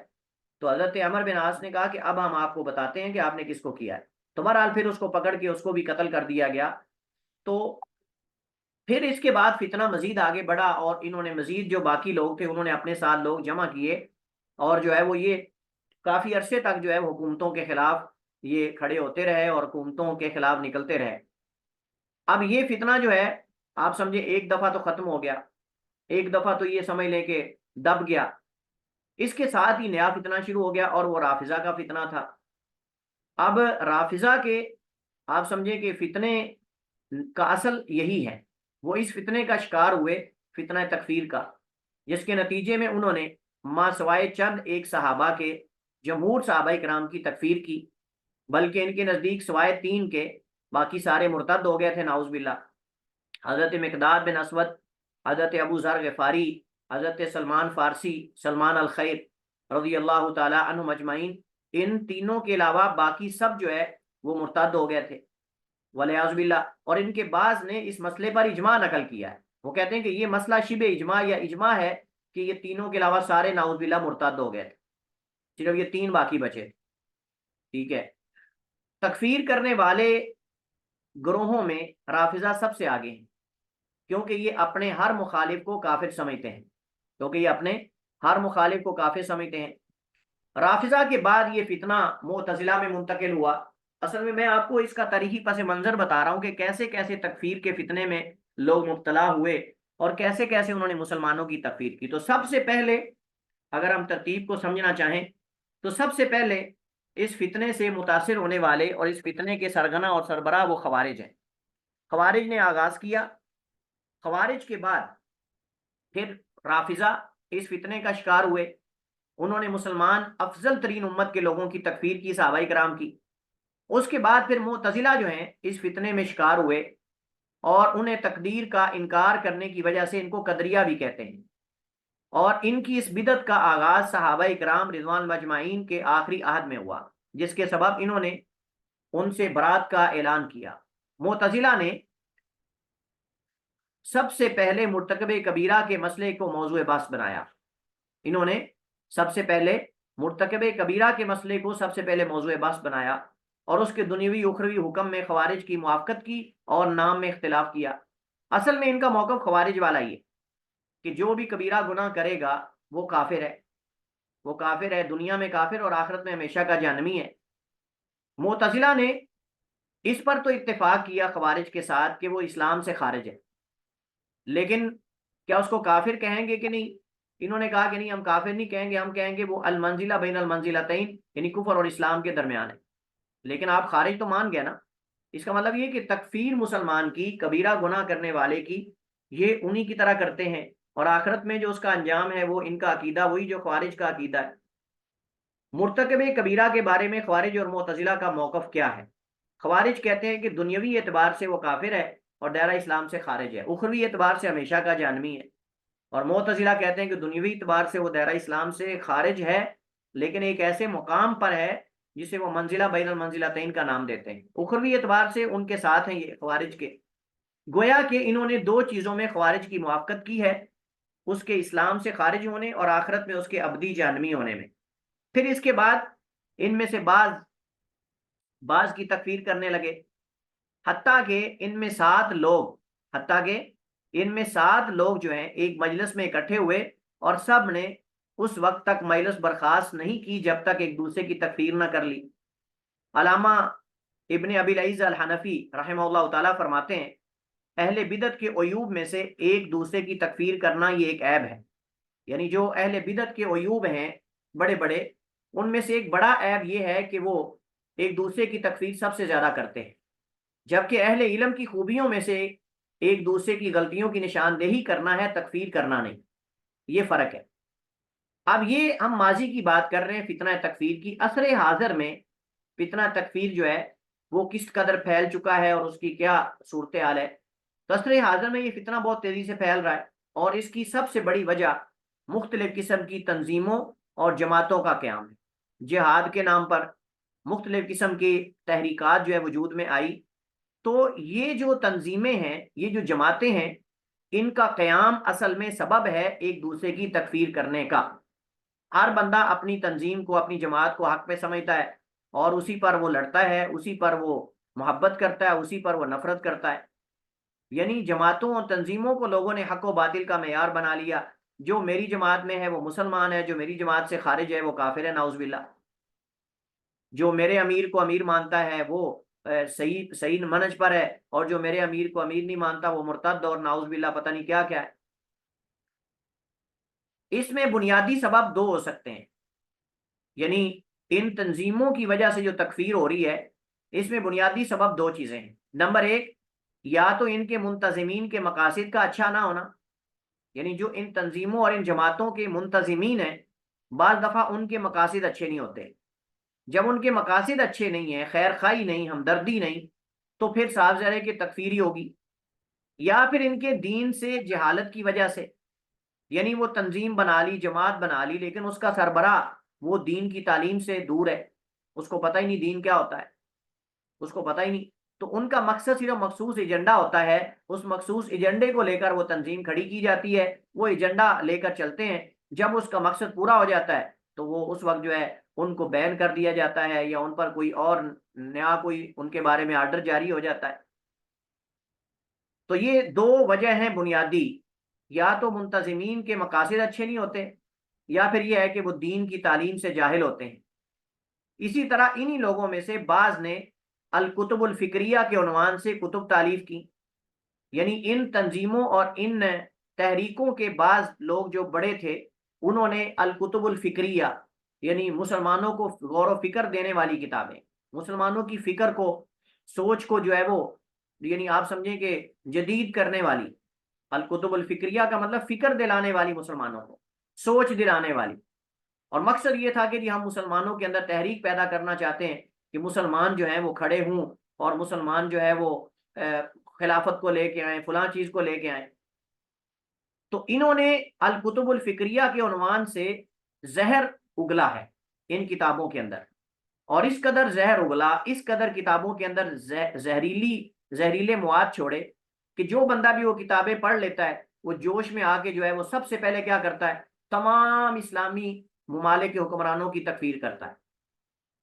تو حضرت عمر بن عاص نے کہا کہ اب ہم آپ کو بتاتے ہیں کہ آپ نے کس کو کیا ہے۔ تو بہرحال پھر اس کو پکڑ کے اس کو بھی قتل کر دیا گیا۔ تو پھر اس کے بعد فتنہ مزید آگے بڑھا، اور انہوں نے مزید جو باقی لوگ تھے انہوں نے اپنے ساتھ لوگ جمع کیے، اور جو ہے وہ یہ کافی عرصے تک جو ہے حکومتوں کے خلاف یہ کھڑے ہوتے رہے اور حکومتوں کے خلاف نکلتے رہے۔ اب یہ فتنہ جو ہے آپ سمجھے ایک دفعہ تو ختم ہو گیا، ایک دفعہ تو یہ سمجھ لیں کہ دب گیا، اس کے ساتھ ہی نیا فتنہ شروع ہو گیا، اور وہ رافضہ کا فتنہ تھا۔ اب رافضہ کے آپ سمجھیں کہ فتنے کا اصل یہی ہے، وہ اس فتنے کا شکار ہوئے، فتنہ تکفیر کا، جس کے نتیجے میں انہوں نے ماں سوائے چند ایک صحابہ کے جمہور صحابہ کرام کی تکفیر کی، بلکہ ان کے نزدیک سوائے 3 کے باقی سارے مرتد ہو گئے تھے نعوذ باللہ۔ حضرت مقداد بن اسود، حضرت ابو ذر غفاری، حضرت سلمان فارسی، سلمان الخیر رضی اللہ تعالی عنہ مجمعین، ان تینوں کے علاوہ باقی سب جو ہے وہ مرتد ہو گئے تھے ولیعوذ باللہ۔ اور ان کے بعض نے اس مسئلے پر اجماع نقل کیا ہے، وہ کہتے ہیں کہ یہ مسئلہ شبہ اجماع یا اجماع ہے کہ یہ تینوں کے علاوہ سارے نعوذ باللہ مرتد ہو گئے تھے، صرف یہ 3 باقی بچے۔ ٹھیک ہے، تکفیر کرنے والے گروہوں میں رافضہ سب سے آگے ہیں، کیونکہ یہ اپنے ہر مخالف کو کافر سمجھتے ہیں، کیونکہ یہ اپنے ہر مخالف کو کافر سمجھتے ہیں۔ رافضہ کے بعد یہ فتنہ معتزلہ میں منتقل ہوا۔ اصل میں آپ کو اس کا تاریخی پس منظر بتا رہا ہوں کہ کیسے کیسے تکفیر کے فتنے میں لوگ مبتلا ہوئے اور کیسے کیسے انہوں نے مسلمانوں کی تکفیر کی۔ تو سب سے پہلے اگر ہم ترتیب کو سمجھنا چاہیں تو سب سے پہلے اس فتنے سے متاثر ہونے والے اور اس فتنے کے سرغنہ اور سربراہ وہ خوارج ہیں۔ خوارج نے آغاز کیا، خوارج کے بعد پھر رافضہ اس فتنے کا شکار ہوئے، انہوں نے مسلمان افضل ترین امت کے لوگوں کی تکفیر کی، صحابہ کرام کی۔ اس کے بعد پھر معتزلہ جو ہیں اس فتنے میں شکار ہوئے، اور انہیں تقدیر کا انکار کرنے کی وجہ سے ان کو قدریہ بھی کہتے ہیں، اور ان کی اس بدعت کا آغاز صحابہ کرام رضوان مجمعین کے آخری عہد میں ہوا، جس کے سبب انہوں نے ان سے برات کا اعلان کیا۔ معتزلہ نے سب سے پہلے مرتکب کبیرہ کے مسئلے کو موضوع بحث بنایا، انہوں نے سب سے پہلے مرتکب کبیرہ کے مسئلے کو سب سے پہلے موضوع بحث بنایا، اور اس کے دنیوی اخروی حکم میں خوارج کی موافقت کی اور نام میں اختلاف کیا۔ اصل میں ان کا موقف خوارج والا ہی ہے کہ جو بھی کبیرہ گناہ کرے گا وہ کافر ہے، وہ کافر ہے، دنیا میں کافر اور آخرت میں ہمیشہ کا جہنمی ہے۔ معتزلہ نے اس پر تو اتفاق کیا خوارج کے ساتھ کہ وہ اسلام سے خارج ہے، لیکن کیا اس کو کافر کہیں گے کہ نہیں؟ انہوں نے کہا کہ نہیں، ہم کافر نہیں کہیں گے، ہم کہیں گے وہ المنزلہ بین المنزلتین، یعنی کفر اور اسلام کے درمیان ہے۔ لیکن آپ خارج تو مان گئے نا، اس کا مطلب یہ کہ تکفیر مسلمان کی، کبیرہ گناہ کرنے والے کی، یہ انہی کی طرح کرتے ہیں، اور آخرت میں جو اس کا انجام ہے وہ ان کا عقیدہ وہی جو خوارج کا عقیدہ ہے۔ مرتکب کبیرہ کے بارے میں خوارج اور معتزلہ کا موقف کیا ہے؟ خوارج کہتے ہیں کہ دنیوی اعتبار سے وہ کافر ہے اور دائرہ اسلام سے خارج ہے، اخروی اعتبار سے ہمیشہ کا جہنمی ہے۔ اور معتزلہ کہتے ہیں کہ دنیوی اعتبار سے وہ دائرہ اسلام سے خارج ہے، لیکن ایک ایسے مقام پر ہے جسے وہ منزلہ بین المنزلتین کا نام دیتے ہیں، اخروی اعتبار سے ان کے ساتھ ہیں یہ خوارج کے۔ گویا کہ انہوں نے 2 چیزوں میں خوارج کی موافقت کی ہے، اس کے اسلام سے خارج ہونے اور آخرت میں اس کے ابدی جہنمی ہونے میں۔ پھر اس کے بعد ان میں سے بعض کی تکفیر کرنے لگے، حتیٰ کہ ان میں 7 لوگ جو ہیں ایک مجلس میں اکٹھے ہوئے، اور سب نے اس وقت تک مجلس برخاست نہیں کی جب تک ایک دوسرے کی تکفیر نہ کر لی۔ علامہ ابن ابی العز الحنفی رحمہ اللہ تعالیٰ فرماتے ہیں اہل بدعت کے عیوب میں سے ایک دوسرے کی تکفیر کرنا یہ ایک عیب ہے، یعنی جو اہل بدعت کے عیوب ہیں بڑے بڑے، ان میں سے ایک بڑا عیب یہ ہے کہ وہ ایک دوسرے کی تکفیر سب سے زیادہ کرتے ہیں، جبکہ اہل علم کی خوبیوں میں سے ایک دوسرے کی غلطیوں کی نشاندہی کرنا ہے، تکفیر کرنا نہیں، یہ فرق ہے۔ اب یہ ہم ماضی کی بات کر رہے ہیں فتنہ تکفیر کی، عصر حاضر میں فتنہ تکفیر جو ہے وہ کس قدر پھیل چکا ہے اور اس کی کیا صورتحال ہے۔ تو عصر حاضر میں یہ فتنہ بہت تیزی سے پھیل رہا ہے، اور اس کی سب سے بڑی وجہ مختلف قسم کی تنظیموں اور جماعتوں کا قیام ہے۔ جہاد کے نام پر مختلف قسم کی تحریکات جو ہے وجود میں آئی، تو یہ جو تنظیمیں ہیں، یہ جو جماعتیں ہیں، ان کا قیام اصل میں سبب ہے ایک دوسرے کی تکفیر کرنے کا۔ ہر بندہ اپنی تنظیم کو، اپنی جماعت کو حق پہ سمجھتا ہے اور اسی پر وہ لڑتا ہے، اسی پر وہ محبت کرتا ہے، اسی پر وہ نفرت کرتا ہے۔ یعنی جماعتوں اور تنظیموں کو لوگوں نے حق و باطل کا معیار بنا لیا۔ جو میری جماعت میں ہے وہ مسلمان ہے، جو میری جماعت سے خارج ہے وہ کافر ہے، نعوذ باللہ۔ جو میرے امیر کو امیر مانتا ہے وہ صحیح منہج پر ہے، اور جو میرے امیر کو امیر نہیں مانتا وہ مرتد اور نعوذ باللہ پتہ نہیں کیا کیا ہے۔ اس میں بنیادی سبب دو ہو سکتے ہیں، یعنی ان تنظیموں کی وجہ سے جو تکفیر ہو رہی ہے اس میں بنیادی سبب دو چیزیں ہیں۔ نمبر ایک، یا تو ان کے منتظمین کے مقاصد کا اچھا نہ ہونا، یعنی جو ان تنظیموں اور ان جماعتوں کے منتظمین ہیں بعض دفعہ ان کے مقاصد اچھے نہیں ہوتے۔ جب ان کے مقاصد اچھے نہیں ہیں، خیر خواہی نہیں، ہمدردی نہیں، تو پھر صاف ظاہر ہے کہ تکفیری ہوگی۔ یا پھر ان کے دین سے جہالت کی وجہ سے، یعنی وہ تنظیم بنا لی، جماعت بنا لی، لیکن اس کا سربراہ وہ دین کی تعلیم سے دور ہے، اس کو پتہ ہی نہیں دین کیا ہوتا ہے، اس کو پتہ ہی نہیں۔ تو ان کا مقصد صرف مخصوص ایجنڈا ہوتا ہے، اس مخصوص ایجنڈے کو لے کر وہ تنظیم کھڑی کی جاتی ہے، وہ ایجنڈا لے کر چلتے ہیں۔ جب اس کا مقصد پورا ہو جاتا ہے تو وہ اس وقت جو ہے ان کو بین کر دیا جاتا ہے، یا ان پر کوئی اور نیا کوئی ان کے بارے میں آرڈر جاری ہو جاتا ہے۔ تو یہ دو وجہ ہیں بنیادی، یا تو منتظمین کے مقاصد اچھے نہیں ہوتے، یا پھر یہ ہے کہ وہ دین کی تعلیم سے جاہل ہوتے ہیں۔ اسی طرح انہی لوگوں میں سے بعض نے الکتب الفکریہ کے عنوان سے کتب تالیف کی، یعنی ان تنظیموں اور ان تحریکوں کے بعض لوگ جو بڑے تھے انہوں نے الکتب الفکریہ، یعنی مسلمانوں کو غور و فکر دینے والی کتابیں، مسلمانوں کی فکر کو، سوچ کو جو ہے وہ، یعنی آپ سمجھیں کہ جدید کرنے والی، الکتب الفکریہ کا مطلب فکر دلانے والی، مسلمانوں کو سوچ دلانے والی۔ اور مقصد یہ تھا کہ جی ہم مسلمانوں کے اندر تحریک پیدا کرنا چاہتے ہیں کہ مسلمان جو ہیں وہ کھڑے ہوں، اور مسلمان جو ہے وہ خلافت کو لے کے آئیں، فلاں چیز کو لے کے آئیں۔ تو انہوں نے الکتب الفکریہ کے عنوان سے زہر اگلا ہے ان کتابوں کے اندر، اور اس قدر زہر اگلا، اس قدر کتابوں کے اندر زہریلے مواد چھوڑے کہ جو بندہ بھی وہ کتابیں پڑھ لیتا ہے وہ جوش میں آ کے جو ہے وہ سب سے پہلے کیا کرتا ہے، تمام اسلامی ممالک کے حکمرانوں کی تکفیر کرتا ہے۔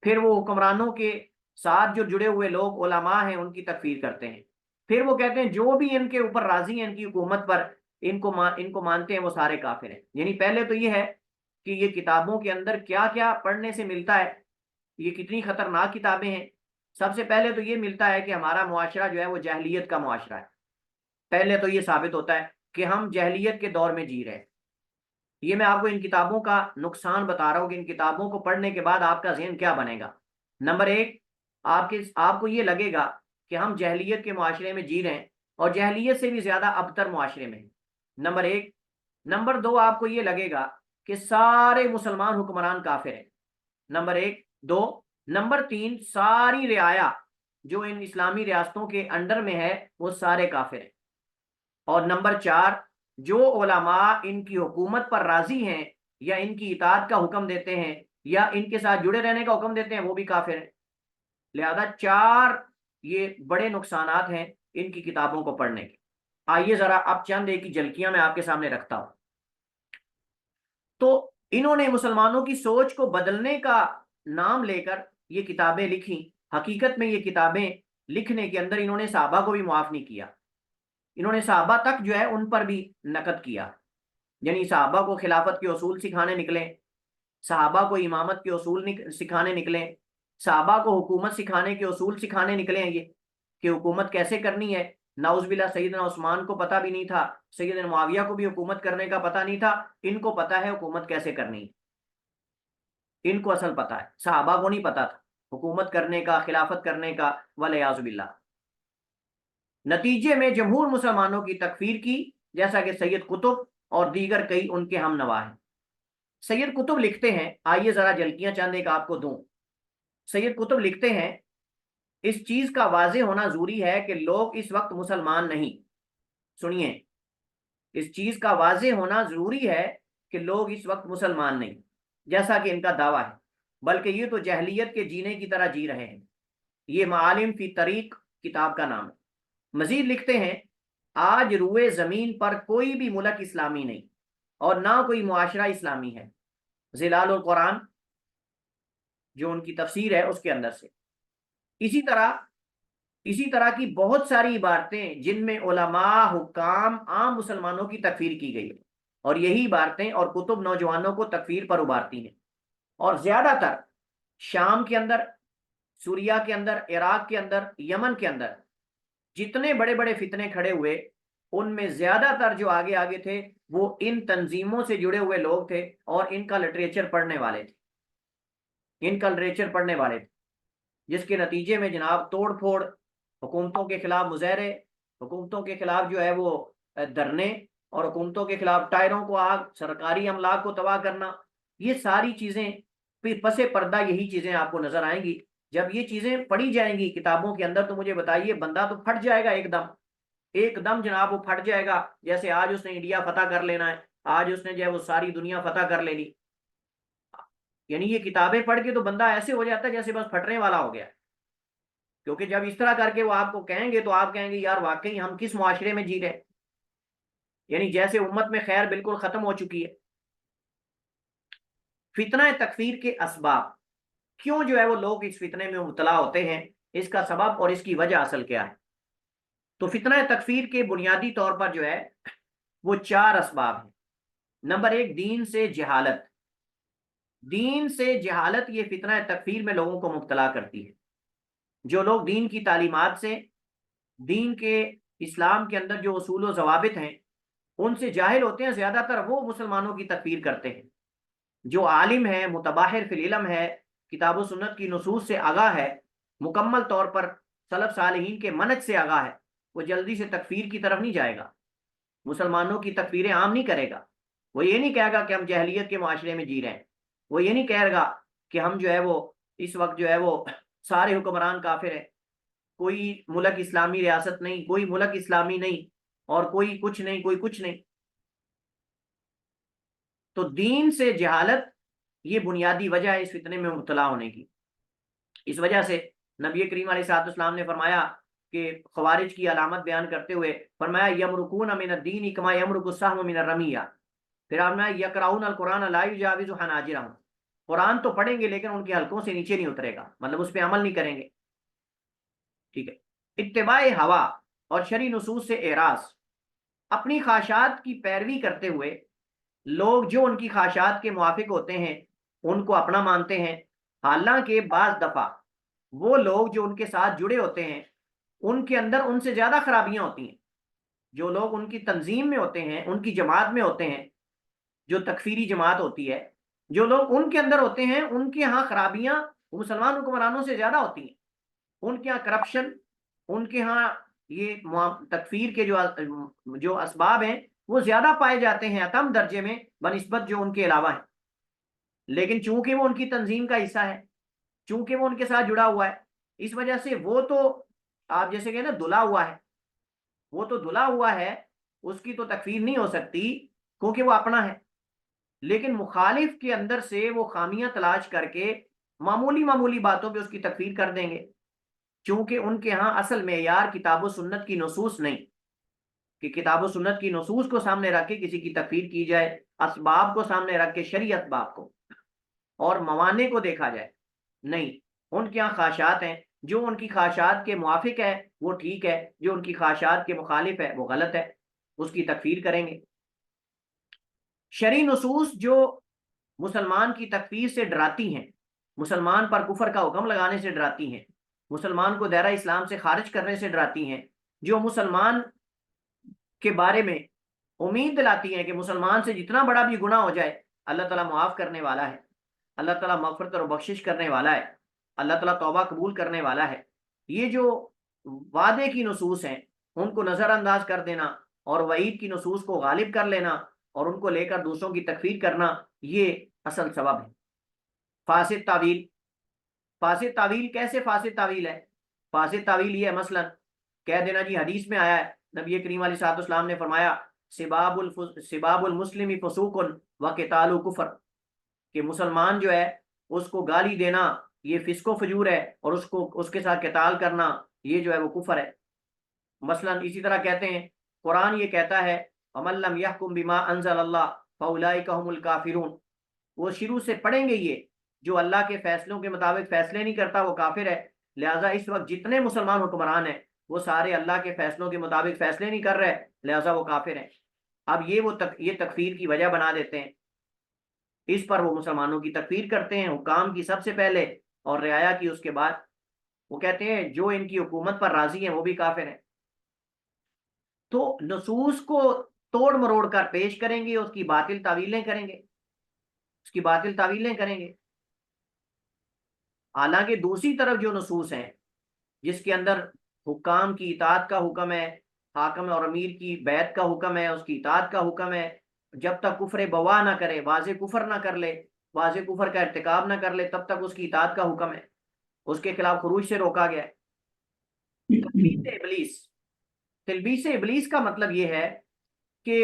پھر وہ حکمرانوں کے ساتھ جو جڑے ہوئے لوگ علماء ہیں ان کی تکفیر کرتے ہیں۔ پھر وہ کہتے ہیں جو بھی ان کے اوپر راضی ہیں، ان کی حکومت پر، ان کو مانتے ہیں، وہ سارے کافر ہیں۔ یعنی پہلے تو یہ ہے کہ یہ کتابوں کے اندر کیا کیا پڑھنے سے ملتا ہے، یہ کتنی خطرناک کتابیں ہیں۔ سب سے پہلے تو یہ ملتا ہے کہ ہمارا معاشرہ جو ہے وہ جاہلیت کا معاشرہ ہے۔ پہلے تو یہ ثابت ہوتا ہے کہ ہم جاہلیت کے دور میں جی رہے ہیں۔ یہ میں آپ کو ان کتابوں کا نقصان بتا رہا ہوں کہ ان کتابوں کو پڑھنے کے بعد آپ کا ذہن کیا بنے گا۔ نمبر ایک، آپ کو یہ لگے گا کہ ہم جاہلیت کے معاشرے میں جی رہے ہیں، اور جاہلیت سے بھی زیادہ ابتر معاشرے میں۔ نمبر ایک۔ نمبر دو، آپ کو یہ لگے گا کہ سارے مسلمان حکمران کافر ہیں، نمبر ایک۔ دو، نمبر تین، ساری رعایا جو ان اسلامی ریاستوں کے انڈر میں ہے وہ سارے کافر ہیں۔ اور نمبر چار، جو علماء ان کی حکومت پر راضی ہیں یا ان کی اطاعت کا حکم دیتے ہیں یا ان کے ساتھ جڑے رہنے کا حکم دیتے ہیں وہ بھی کافر ہیں۔ لہذا چار یہ بڑے نقصانات ہیں ان کی کتابوں کو پڑھنے کے۔ آئیے ذرا اب چند ایک کی جھلکیاں میں آپ کے سامنے رکھتا ہوں۔ تو انہوں نے مسلمانوں کی سوچ کو بدلنے کا نام لے کر یہ کتابیں لکھی۔ حقیقت میں یہ کتابیں لکھنے کے اندر انہوں نے صحابہ کو بھی معاف نہیں کیا، انہوں نے صحابہ تک جو ہے ان پر بھی نقد کیا۔ یعنی صحابہ کو خلافت کے اصول سکھانے نکلے، صحابہ کو امامت کے اصول سکھانے نکلے، صحابہ کو حکومت سکھانے کے اصول سکھانے نکلے ہیں یہ کہ حکومت کیسے کرنی ہے۔ نعوذ باللہ سیدنا عثمان کو پتہ بھی نہیں تھا، سیدنا معاویہ کو بھی حکومت کرنے کا پتہ نہیں تھا، ان کو پتہ ہے حکومت کیسے کرنی ہے، ان کو اصل پتہ ہے، صحابہ کو نہیں پتہ تھا حکومت کرنے کا، خلافت کرنے کا، والعیاذ باللہ۔ نتیجے میں جمہور مسلمانوں کی تکفیر کی، جیسا کہ سید قطب اور دیگر کئی ان کے ہم نوا ہیں۔ سید قطب لکھتے ہیں، آئیے ذرا جھلکیاں چند ایک آپ کو دوں۔ سید قطب لکھتے ہیں، اس چیز کا واضح ہونا ضروری ہے کہ لوگ اس وقت مسلمان نہیں۔ سنیے، اس چیز کا واضح ہونا ضروری ہے کہ لوگ اس وقت مسلمان نہیں جیسا کہ ان کا دعویٰ ہے، بلکہ یہ تو جاہلیت کے جینے کی طرح جی رہے ہیں۔ یہ معالم فی طریق کتاب کا نام ہے۔ مزید لکھتے ہیں آج روئے زمین پر کوئی بھی ملک اسلامی نہیں اور نہ کوئی معاشرہ اسلامی ہے، ظلال القرآن جو ان کی تفسیر ہے اس کے اندر سے۔ اسی طرح کی بہت ساری عبارتیں جن میں علماء، حکام، عام مسلمانوں کی تکفیر کی گئی ہے، اور یہی عبارتیں اور کتب نوجوانوں کو تکفیر پر ابھارتی ہیں۔ اور زیادہ تر شام کے اندر، سوریا کے اندر، عراق کے اندر، یمن کے اندر جتنے بڑے بڑے فتنے کھڑے ہوئے، ان میں زیادہ تر جو آگے آگے تھے وہ ان تنظیموں سے جڑے ہوئے لوگ تھے اور ان کا لٹریچر پڑھنے والے تھے، جس کے نتیجے میں جناب توڑ پھوڑ، حکومتوں کے خلاف مظاہرے، حکومتوں کے خلاف جو ہے وہ دھرنے، اور حکومتوں کے خلاف ٹائروں کو آگ، سرکاری املاک کو تباہ کرنا، یہ ساری چیزیں پھر پس پردہ یہی چیزیں آپ کو نظر آئیں گی۔ جب یہ چیزیں پڑھی جائیں گی کتابوں کے اندر تو مجھے بتائیے بندہ تو پھٹ جائے گا ایک دم جناب، وہ پھٹ جائے گا، جیسے آج اس نے انڈیا فتح کر لینا ہے، آج اس نے جو ہے وہ ساری دنیا فتح کر لینی۔ یعنی یہ کتابیں پڑھ کے تو بندہ ایسے ہو جاتا ہے جیسے بس پھٹنے والا ہو گیا، کیونکہ جب اس طرح کر کے وہ آپ کو کہیں گے تو آپ کہیں گے یار واقعی ہم کس معاشرے میں جی رہے، یعنی جیسے امت میں خیر بالکل ختم ہو چکی ہے۔ فتنہ تکفیر کے اسباب، کیوں جو ہے وہ لوگ اس فتنے میں مبتلا ہوتے ہیں، اس کا سبب اور اس کی وجہ اصل کیا ہے؟ تو فتنہ تکفیر کے بنیادی طور پر جو ہے وہ 4 اسباب ہیں۔ نمبر 1، دین سے جہالت۔ دین سے جہالت یہ فتنہ تکفیر میں لوگوں کو مبتلا کرتی ہے۔ جو لوگ دین کی تعلیمات سے، دین کے، اسلام کے اندر جو اصول و ضوابط ہیں ان سے جاہل ہوتے ہیں، زیادہ تر وہ مسلمانوں کی تکفیر کرتے ہیں۔ جو عالم ہے، متباحر فی العلم ہے، کتاب و سنت کی نصوص سے آگاہ ہے، مکمل طور پر سلف صالحین کے منہج سے آگاہ ہے، وہ جلدی سے تکفیر کی طرف نہیں جائے گا، مسلمانوں کی تکفیریں عام نہیں کرے گا۔ وہ یہ نہیں کہے گا کہ ہم جاہلیت کے معاشرے میں جی رہے ہیں، وہ یہ نہیں کہے گا کہ ہم جو ہے وہ اس وقت جو ہے وہ سارے حکمران کافر ہیں، کوئی ملک اسلامی ریاست نہیں، کوئی ملک اسلامی نہیں، اور کوئی کچھ نہیں، کوئی کچھ نہیں۔ تو دین سے جہالت یہ بنیادی وجہ ہے اس فتنے میں مبتلا ہونے کی۔ اس وجہ سے نبی کریم علیہ الصلوۃ والسلام نے فرمایا کہ خوارج کی علامت بیان کرتے ہوئے فرمایا یمرقون من الدین کما یمرق السهم من الرمیہ، پھر آپ نے یقرؤون القرآن لا یجاوز حناجرهم، قرآن تو پڑھیں گے لیکن ان کے حلقوں سے نیچے نہیں اترے گا، مطلب اس پہ عمل نہیں کریں گے۔ ٹھیک ہے، اتباع ہوا اور شرعی نصوص سے اعراض، اپنی خواہشات کی پیروی کرتے ہوئے لوگ جو ان کی خواہشات کے موافق ہوتے ہیں ان کو اپنا مانتے ہیں، حالانکہ بعض دفعہ وہ لوگ جو ان کے ساتھ جڑے ہوتے ہیں ان کے اندر ان سے زیادہ خرابیاں ہوتی ہیں۔ جو لوگ ان کی تنظیم میں ہوتے ہیں، ان کی جماعت میں ہوتے ہیں، جو تکفیری جماعت ہوتی ہے، جو لوگ ان کے اندر ہوتے ہیں ان کے ہاں خرابیاں مسلمان حکمرانوں سے زیادہ ہوتی ہیں۔ ان کے ہاں کرپشن، ان کے ہاں یہ تکفیر کے جو اسباب ہیں وہ زیادہ پائے جاتے ہیں اتم درجے میں بنسبت جو ان کے علاوہ ہیں، لیکن چونکہ وہ ان کی تنظیم کا حصہ ہے، چونکہ وہ ان کے ساتھ جڑا ہوا ہے، اس وجہ سے وہ تو آپ جیسے کہ نا دھلا ہوا ہے، وہ تو دھلا ہوا ہے، اس کی تو تکفیر نہیں ہو سکتی کیونکہ وہ اپنا ہے، لیکن مخالف کے اندر سے وہ خامیاں تلاش کر کے معمولی معمولی باتوں پہ اس کی تکفیر کر دیں گے، چونکہ ان کے ہاں اصل معیار کتاب و سنت کی نصوص نہیں کہ کتاب و سنت کی نصوص کو سامنے رکھ کے کسی کی تکفیر کی جائے، اسباب کو سامنے رکھ کے، شرعی اسباب کو اور موانع کو دیکھا جائے، نہیں، ان کے ہاں خواہشات ہیں، جو ان کی خواہشات کے موافق ہے وہ ٹھیک ہے، جو ان کی خواہشات کے مخالف ہے وہ غلط ہے، اس کی تکفیر کریں گے۔ شرعی نصوص جو مسلمان کی تکفیر سے ڈراتی ہیں، مسلمان پر کفر کا حکم لگانے سے ڈراتی ہیں، مسلمان کو دائرہ اسلام سے خارج کرنے سے ڈراتی ہیں، جو مسلمان کے بارے میں امید دلاتی ہیں کہ مسلمان سے جتنا بڑا بھی گناہ ہو جائے اللہ تعالیٰ معاف کرنے والا ہے، اللہ تعالیٰ مغفرت اور بخشش کرنے والا ہے، اللہ تعالیٰ توبہ قبول کرنے والا ہے، یہ جو وعدے کی نصوص ہیں ان کو نظر انداز کر دینا اور وعید کی نصوص کو غالب کر لینا اور ان کو لے کر دوسروں کی تکفیر کرنا، یہ اصل سبب ہے۔ فاسد تعویل، فاسد تعویل کیسے فاسد تعویل ہے؟ فاسد تعویل یہ ہے مثلا کہہ دینا جی حدیث میں آیا ہے، نبی کریم علیہ الصلوۃ والسلام نے فرمایا سباب المسلم فسوق وقتال کفر، کہ مسلمان جو ہے اس کو گالی دینا یہ فسق و فجور ہے اور اس کے ساتھ قتال کرنا یہ جو ہے وہ کفر ہے۔ مثلا اسی طرح کہتے ہیں قرآن یہ کہتا ہے وَمَن لَّمْ يَحْكُم بِمَا أَنزَلَ اللَّهُ فَأُولَٰئِكَ هُمُ الْكَافِرُونَ، وہ شروع سے پڑھیں گے یہ جو اللہ کے فیصلوں کے مطابق فیصلے نہیں کرتا وہ کافر ہے۔ لہٰذا اس وقت جتنے مسلمان حکمران ہیں وہ سارے اللہ کے فیصلوں کے مطابق فیصلے نہیں کر رہے، لہٰذا وہ کافر ہیں۔ اب یہ تکفیر کی وجہ بنا دیتے ہیں، اس پر وہ مسلمانوں کی تکفیر کرتے ہیں، حکام کی سب سے پہلے اور رعایا کی اس کے بعد۔ وہ کہتے ہیں جو ان کی حکومت پر راضی ہیں وہ بھی کافر ہیں۔ تو نصوص کو توڑ مروڑ کر پیش کریں گے، اس کی باطل تعویلیں کریں گے، اس کی باطل تعویلیں کریں گے۔ حالانکہ دوسری طرف جو نصوص ہیں جس کے اندر حکام کی اطاعت کا حکم ہے، حاکم اور امیر کی بیعت کا حکم ہے، اس کی اطاعت کا حکم ہے، جب تک کفر بوا نہ کرے، واضح کفر نہ کر لے، واضح کفر کا ارتکاب نہ کر لے، تب تک اس کی اطاعت کا حکم ہے، اس کے خلاف خروج سے روکا گیا ہے۔ تلبیس ابلیس، تلبیس ابلیس کا مطلب یہ ہے کہ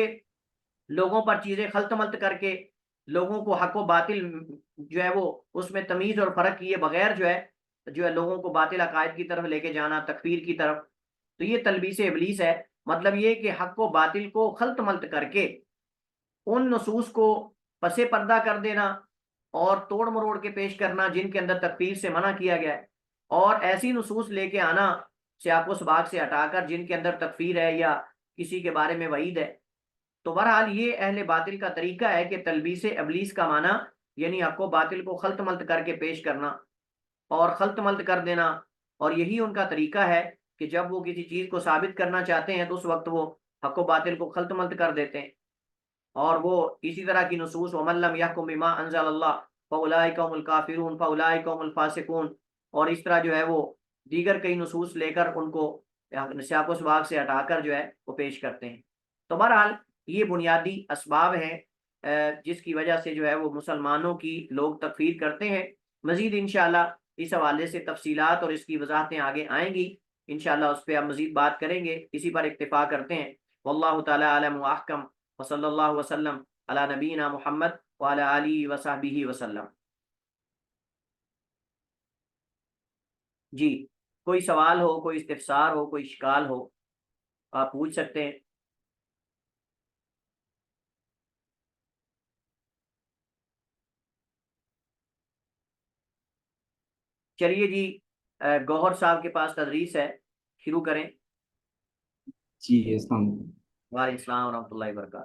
لوگوں پر چیزیں خلط ملط کر کے لوگوں کو حق و باطل جو ہے وہ اس میں تمیز اور فرق کیے بغیر جو ہے لوگوں کو باطل عقائد کی طرف لے کے جانا، تکفیر کی طرف، تو یہ تلبیس ابلیس ہے۔ مطلب یہ کہ حق و باطل کو خلط ملط کر کے ان نصوص کو پس پردہ کر دینا اور توڑ مروڑ کے پیش کرنا جن کے اندر تکفیر سے منع کیا گیا ہے، اور ایسی نصوص لے کے آنا سیاق و سباق سے ہٹا کر جن کے اندر تکفیر ہے یا کسی کے بارے میں وعید ہے۔ تو بہرحال یہ اہل باطل کا طریقہ ہے کہ تلبیس ابلیس کا معنی یعنی حق و باطل کو خلط ملط کر کے پیش کرنا اور خلط ملط کر دینا، اور یہی ان کا طریقہ ہے کہ جب وہ کسی چیز کو ثابت کرنا چاہتے ہیں تو اس وقت وہ حق و باطل کو خلط ملط کر دیتے ہیں، اور وہ اسی طرح کی نصوص وَمَن لَّمْ يَحْكُم بِمَا أَنزَلَ اللَّهُ فَأُولَٰئِكَ هُمُ الْكَافِرُونَ فَأُولَٰئِكَ هُمُ الْفَاسِقُونَ، اور اس طرح جو ہے وہ دیگر کئی نصوص لے کر ان کو سیاق و سباق سے ہٹا کر جو ہے وہ پیش کرتے ہیں۔ تو بہرحال یہ بنیادی اسباب ہیں جس کی وجہ سے جو ہے وہ مسلمانوں کی لوگ تکفیر کرتے ہیں۔ مزید انشاءاللہ اس حوالے سے تفصیلات اور اس کی وضاحتیں آگے آئیں گی، انشاءاللہ اس پہ ہم مزید بات کریں گے، اسی پر اکتفا کرتے ہیں۔ واللہ تعالی عالم و احکم، وصلی اللہ وسلم علی نبینا محمد وعلی آلہ وصحبہ وسلم۔ جی، کوئی سوال ہو، کوئی استفسار ہو، کوئی اشکال ہو، آپ پوچھ سکتے ہیں۔ چلیے جی، گوہر صاحب کے پاس تدریس ہے، شروع کریں۔ جی السلام علیکم۔ وعلیکم السلام ورحمۃ اللہ وبرکاتہ۔